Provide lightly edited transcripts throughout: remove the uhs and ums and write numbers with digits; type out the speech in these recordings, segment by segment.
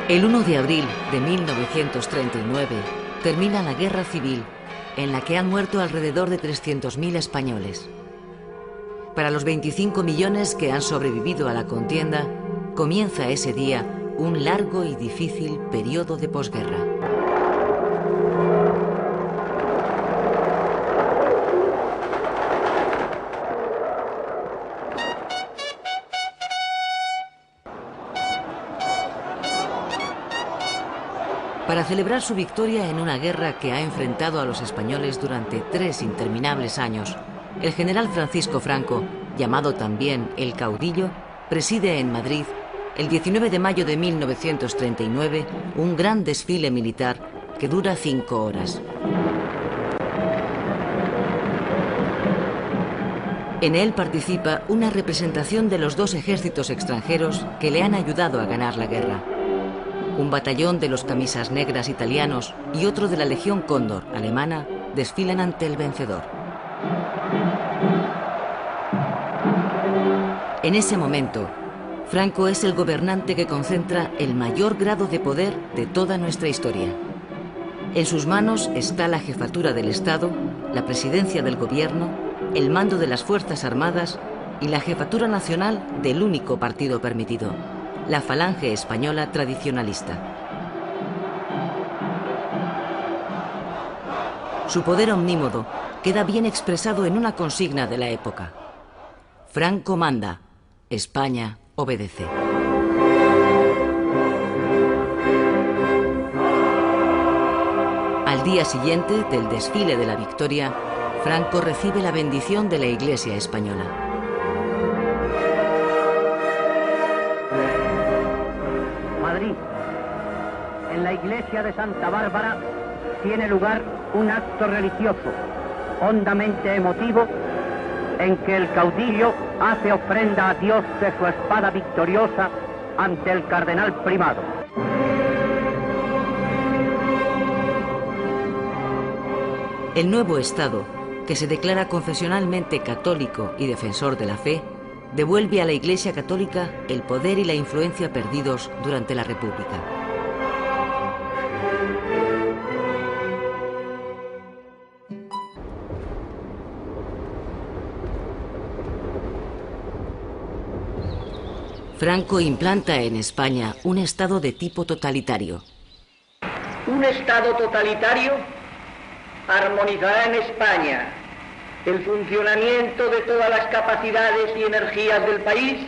El 1 de abril de 1939 termina la guerra civil, en la que han muerto alrededor de 300.000 españoles. Para los 25 millones que han sobrevivido a la contienda, comienza ese día un largo y difícil periodo de posguerra. Para celebrar su victoria en una guerra que ha enfrentado a los españoles durante 3 interminables años, el general Francisco Franco, llamado también el Caudillo, preside en Madrid, el 19 de mayo de 1939, un gran desfile militar que dura 5 horas. En él participa una representación de los 2 ejércitos extranjeros que le han ayudado a ganar la guerra. Un batallón de los camisas negras italianos y otro de la Legión Cóndor alemana desfilan ante el vencedor. En ese momento, Franco es el gobernante que concentra el mayor grado de poder de toda nuestra historia. En sus manos está la jefatura del Estado, la presidencia del gobierno, el mando de las Fuerzas Armadas y la jefatura nacional del único partido permitido, la Falange Española tradicionalista. Su poder omnímodo queda bien expresado en una consigna de la época: Franco manda, España obedece. Al día siguiente del desfile de la victoria, Franco recibe la bendición de la Iglesia española. Madrid, en la iglesia de Santa Bárbara, tiene lugar un acto religioso hondamente emotivo en que el caudillo hace ofrenda a Dios de su espada victoriosa ante el cardenal primado. El nuevo Estado, que se declara confesionalmente católico y defensor de la fe, devuelve a la Iglesia Católica el poder y la influencia perdidos durante la República. Franco implanta en España un Estado de tipo totalitario. Un Estado totalitario armonizará en España el funcionamiento de todas las capacidades y energías del país,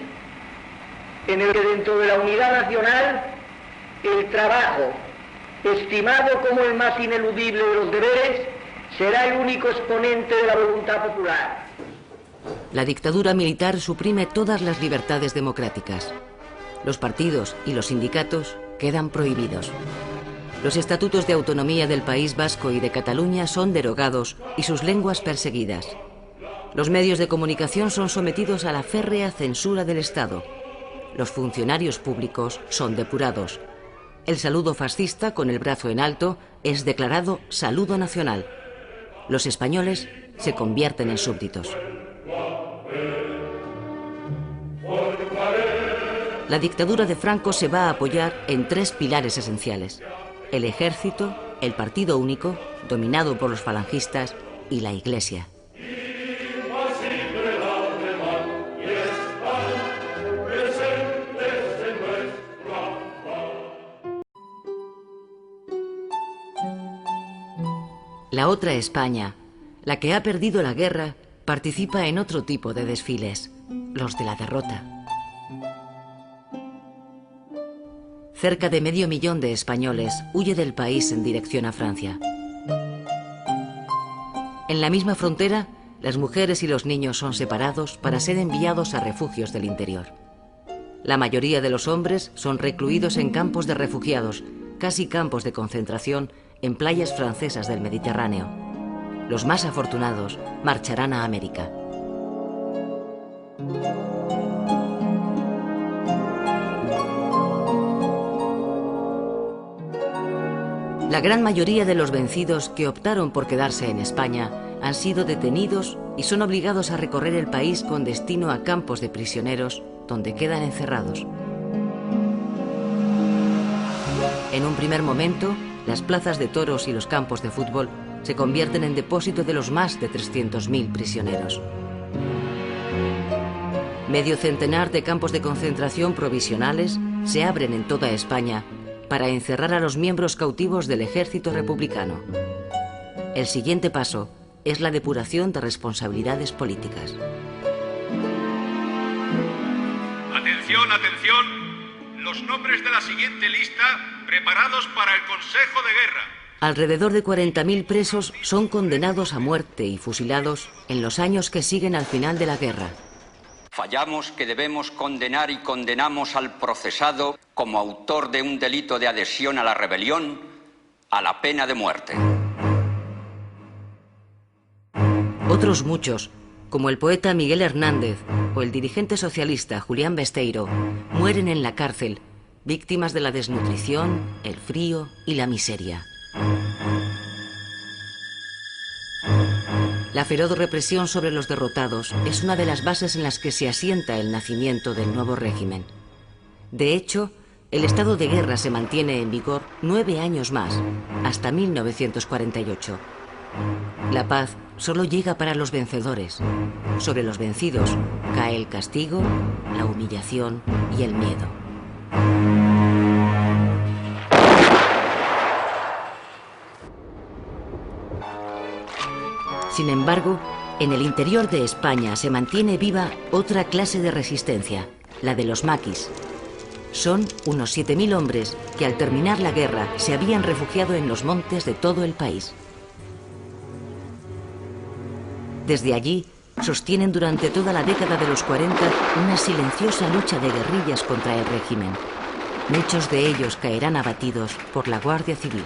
en el que dentro de la unidad nacional el trabajo, estimado como el más ineludible de los deberes, será el único exponente de la voluntad popular. La dictadura militar suprime todas las libertades democráticas. Los partidos y los sindicatos quedan prohibidos. Los estatutos de autonomía del País Vasco y de Cataluña son derogados y sus lenguas perseguidas. Los medios de comunicación son sometidos a la férrea censura del Estado. Los funcionarios públicos son depurados. El saludo fascista con el brazo en alto es declarado saludo nacional. Los españoles se convierten en súbditos. La dictadura de Franco se va a apoyar en 3 pilares esenciales: el ejército, el partido único, dominado por los falangistas, y la Iglesia. La otra España, la que ha perdido la guerra, participa en otro tipo de desfiles, los de la derrota. Cerca de 500.000 de españoles huye del país en dirección a Francia. En la misma frontera, las mujeres y los niños son separados para ser enviados a refugios del interior. La mayoría de los hombres son recluidos en campos de refugiados, casi campos de concentración, en playas francesas del Mediterráneo. Los más afortunados marcharán a América. La gran mayoría de los vencidos que optaron por quedarse en España han sido detenidos y son obligados a recorrer el país con destino a campos de prisioneros donde quedan encerrados. En un primer momento, las plazas de toros y los campos de fútbol se convierten en depósito de los más de 300.000 prisioneros. Medio centenar de campos de concentración provisionales se abren en toda España para encerrar a los miembros cautivos del ejército republicano. El siguiente paso es la depuración de responsabilidades políticas. Atención, atención. Los nombres de la siguiente lista preparados para el Consejo de Guerra. Alrededor de 40.000 presos son condenados a muerte y fusilados en los años que siguen al final de la guerra. Fallamos que debemos condenar y condenamos al procesado como autor de un delito de adhesión a la rebelión a la pena de muerte. Otros muchos, como el poeta Miguel Hernández o el dirigente socialista Julián Besteiro, mueren en la cárcel, víctimas de la desnutrición, el frío y la miseria. La feroz represión sobre los derrotados es una de las bases en las que se asienta el nacimiento del nuevo régimen. De hecho, el estado de guerra se mantiene en vigor 9 años más, hasta 1948. La paz solo llega para los vencedores. Sobre los vencidos cae el castigo, la humillación y el miedo. Sin embargo, en el interior de España se mantiene viva otra clase de resistencia, la de los maquis. Son unos 7.000 hombres que al terminar la guerra se habían refugiado en los montes de todo el país. Desde allí, sostienen durante toda la década de los 40 una silenciosa lucha de guerrillas contra el régimen. Muchos de ellos caerán abatidos por la Guardia Civil.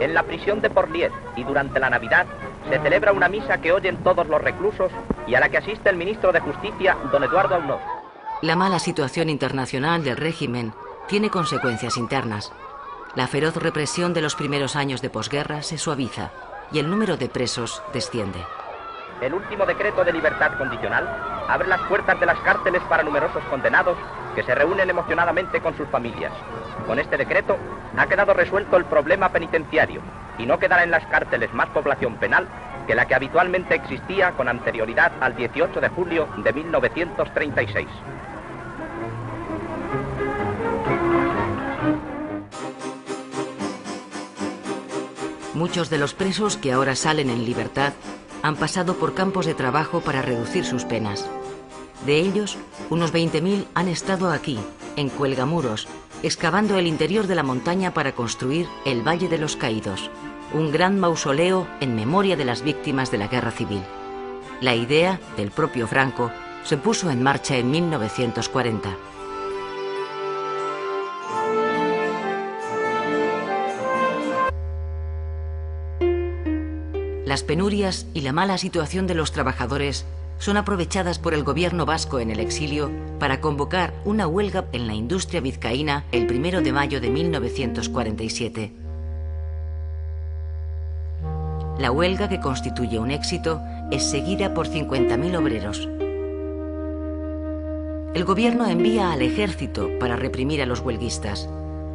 En la prisión de Porlier y durante la Navidad se celebra una misa que oyen todos los reclusos y a la que asiste el ministro de Justicia, don Eduardo Aunós. La mala situación internacional del régimen tiene consecuencias internas. La feroz represión de los primeros años de posguerra se suaviza y el número de presos desciende. El último decreto de libertad condicional abre las puertas de las cárceles para numerosos condenados que se reúnen emocionadamente con sus familias. Con este decreto ha quedado resuelto el problema penitenciario y no quedará en las cárceles más población penal que la que habitualmente existía con anterioridad al 18 de julio de 1936. Muchos de los presos que ahora salen en libertad han pasado por campos de trabajo para reducir sus penas. De ellos, unos 20.000 han estado aquí, en Cuelgamuros, excavando el interior de la montaña para construir el Valle de los Caídos, un gran mausoleo en memoria de las víctimas de la Guerra Civil. La idea, del propio Franco, se puso en marcha en 1940. Las penurias y la mala situación de los trabajadores son aprovechadas por el gobierno vasco en el exilio para convocar una huelga en la industria vizcaína el 1 de mayo de 1947. La huelga, que constituye un éxito, es seguida por 50.000 obreros. El gobierno envía al ejército para reprimir a los huelguistas.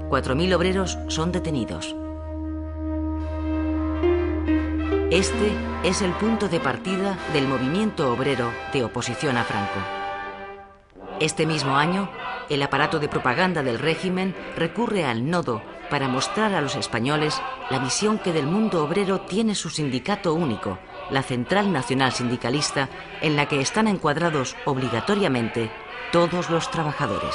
4.000 obreros son detenidos. Este es el punto de partida del movimiento obrero de oposición a Franco. Este mismo año, el aparato de propaganda del régimen recurre al Nodo para mostrar a los españoles la visión que del mundo obrero tiene su sindicato único, la Central Nacional Sindicalista, en la que están encuadrados obligatoriamente todos los trabajadores.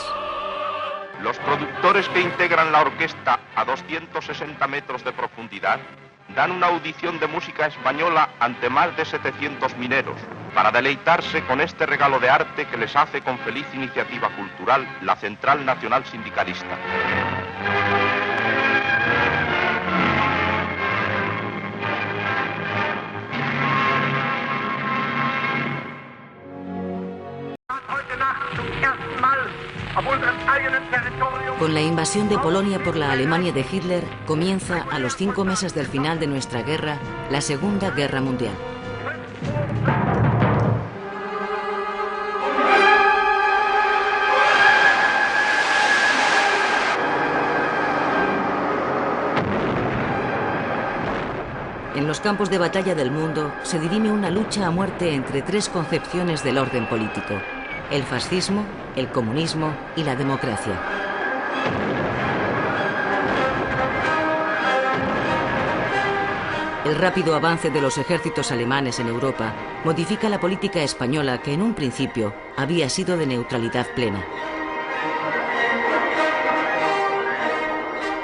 Los productores que integran la orquesta a 260 metros de profundidad dan una audición de música española ante más de 700 mineros, para deleitarse con este regalo de arte que les hace con feliz iniciativa cultural la Central Nacional Sindicalista. Con la invasión de Polonia por la Alemania de Hitler, comienza, a los 5 meses del final de nuestra guerra, la Segunda Guerra Mundial. En los campos de batalla del mundo se dirime una lucha a muerte entre tres concepciones del orden político: el fascismo, el comunismo y la democracia. El rápido avance de los ejércitos alemanes en Europa modifica la política española, que en un principio había sido de neutralidad plena.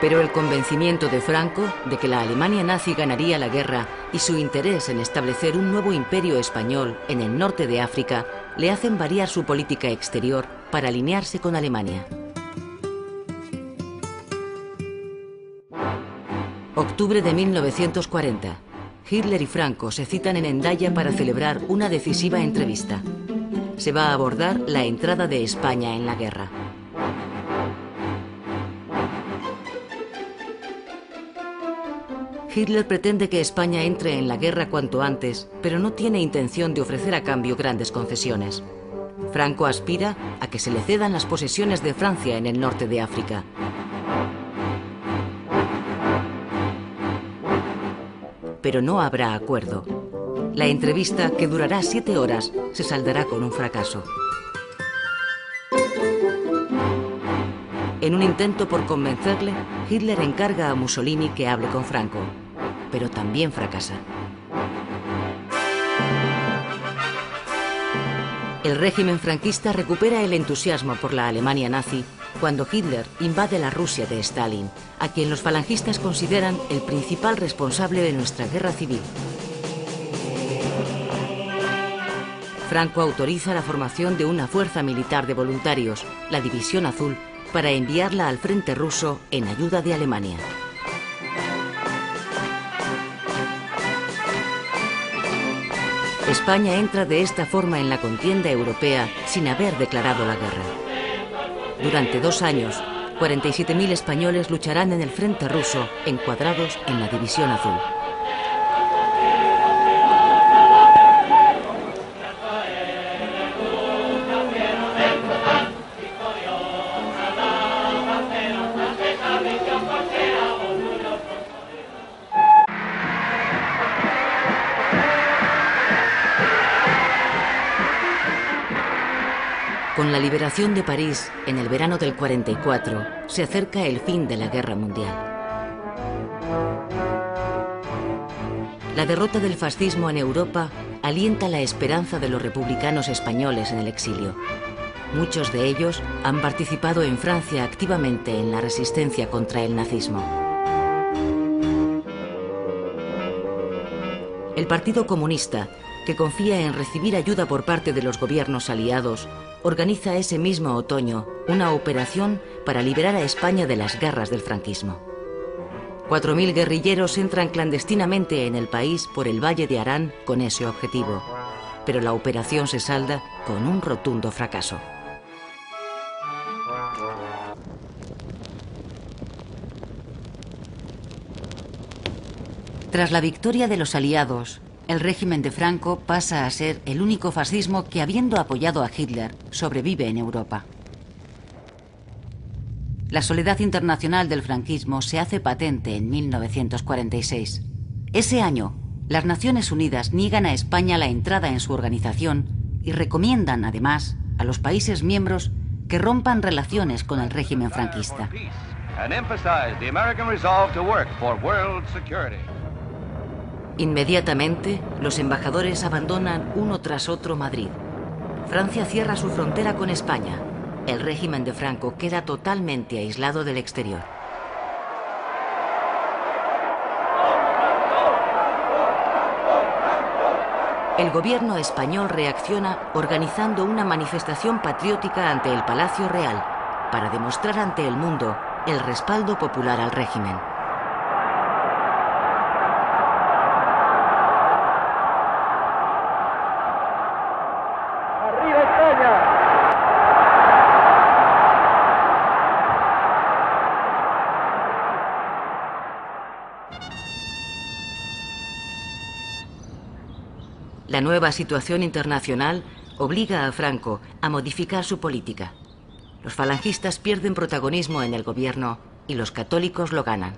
Pero el convencimiento de Franco de que la Alemania nazi ganaría la guerra y su interés en establecer un nuevo imperio español en el norte de África le hacen variar su política exterior para alinearse con Alemania. Octubre de 1940. Hitler y Franco se citan en Hendaya para celebrar una decisiva entrevista. Se va a abordar la entrada de España en la guerra. Hitler pretende que España entre en la guerra cuanto antes, pero no tiene intención de ofrecer a cambio grandes concesiones. Franco aspira a que se le cedan las posesiones de Francia en el norte de África. Pero no habrá acuerdo. La entrevista, que durará 7 horas, se saldará con un fracaso. En un intento por convencerle, Hitler encarga a Mussolini que hable con Franco, pero también fracasa. El régimen franquista recupera el entusiasmo por la Alemania nazi cuando Hitler invade la Rusia de Stalin, a quien los falangistas consideran el principal responsable de nuestra guerra civil. Franco autoriza la formación de una fuerza militar de voluntarios, la División Azul, para enviarla al frente ruso en ayuda de Alemania. España entra de esta forma en la contienda europea sin haber declarado la guerra. Durante 2 años, 47.000 españoles lucharán en el frente ruso, encuadrados en la División Azul. Con la liberación de París en el verano del 44, se acerca el fin de la Guerra Mundial. La derrota del fascismo en Europa alienta la esperanza de los republicanos españoles en el exilio. Muchos de ellos han participado en Francia activamente en la resistencia contra el nazismo. El Partido Comunista, que confía en recibir ayuda por parte de los gobiernos aliados, organiza ese mismo otoño una operación para liberar a España de las garras del franquismo. 4.000 guerrilleros entran clandestinamente en el país por el Valle de Arán con ese objetivo, pero la operación se salda con un rotundo fracaso. Tras la victoria de los aliados, el régimen de Franco pasa a ser el único fascismo que, habiendo apoyado a Hitler, sobrevive en Europa. La soledad internacional del franquismo se hace patente en 1946. Ese año, las Naciones Unidas niegan a España la entrada en su organización y recomiendan, además, a los países miembros que rompan relaciones con el régimen franquista. Inmediatamente, los embajadores abandonan uno tras otro Madrid. Francia cierra su frontera con España. El régimen de Franco queda totalmente aislado del exterior. El gobierno español reacciona organizando una manifestación patriótica ante el Palacio Real para demostrar ante el mundo el respaldo popular al régimen. La nueva situación internacional obliga a Franco a modificar su política. Los falangistas pierden protagonismo en el gobierno y los católicos lo ganan.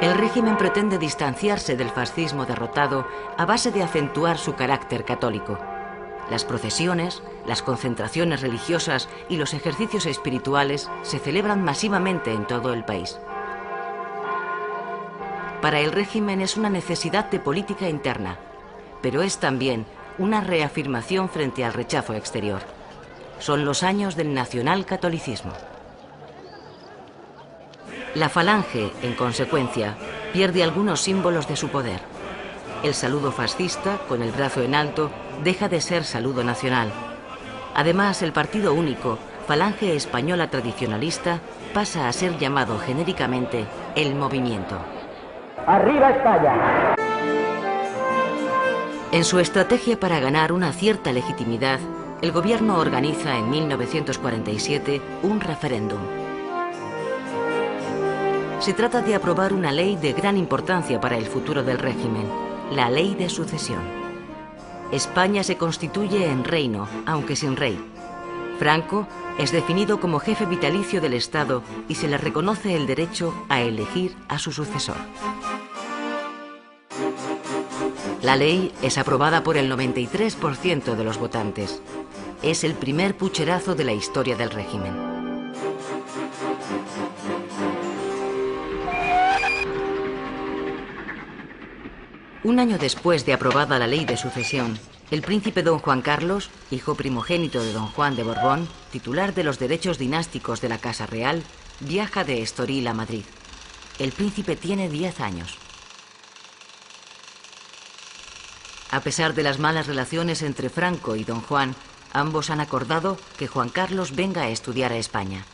El régimen pretende distanciarse del fascismo derrotado a base de acentuar su carácter católico. Las procesiones, las concentraciones religiosas y los ejercicios espirituales se celebran masivamente en todo el país. Para el régimen es una necesidad de política interna, pero es también una reafirmación frente al rechazo exterior. Son los años del nacionalcatolicismo. La Falange, en consecuencia, pierde algunos símbolos de su poder. El saludo fascista, con el brazo en alto, deja de ser saludo nacional. Además, el partido único, Falange Española Tradicionalista, pasa a ser llamado genéricamente el Movimiento. ¡Arriba España! En su estrategia para ganar una cierta legitimidad, el gobierno organiza en 1947 un referéndum. Se trata de aprobar una ley de gran importancia para el futuro del régimen, la Ley de Sucesión. España se constituye en reino, aunque sin rey. Franco es definido como jefe vitalicio del Estado y se le reconoce el derecho a elegir a su sucesor. La ley es aprobada por el 93% de los votantes. Es el primer pucherazo de la historia del régimen. Un año después de aprobada la ley de sucesión, el príncipe don Juan Carlos, hijo primogénito de don Juan de Borbón, titular de los derechos dinásticos de la Casa Real, viaja de Estoril a Madrid. El príncipe tiene 10 años. A pesar de las malas relaciones entre Franco y don Juan, ambos han acordado que Juan Carlos venga a estudiar a España.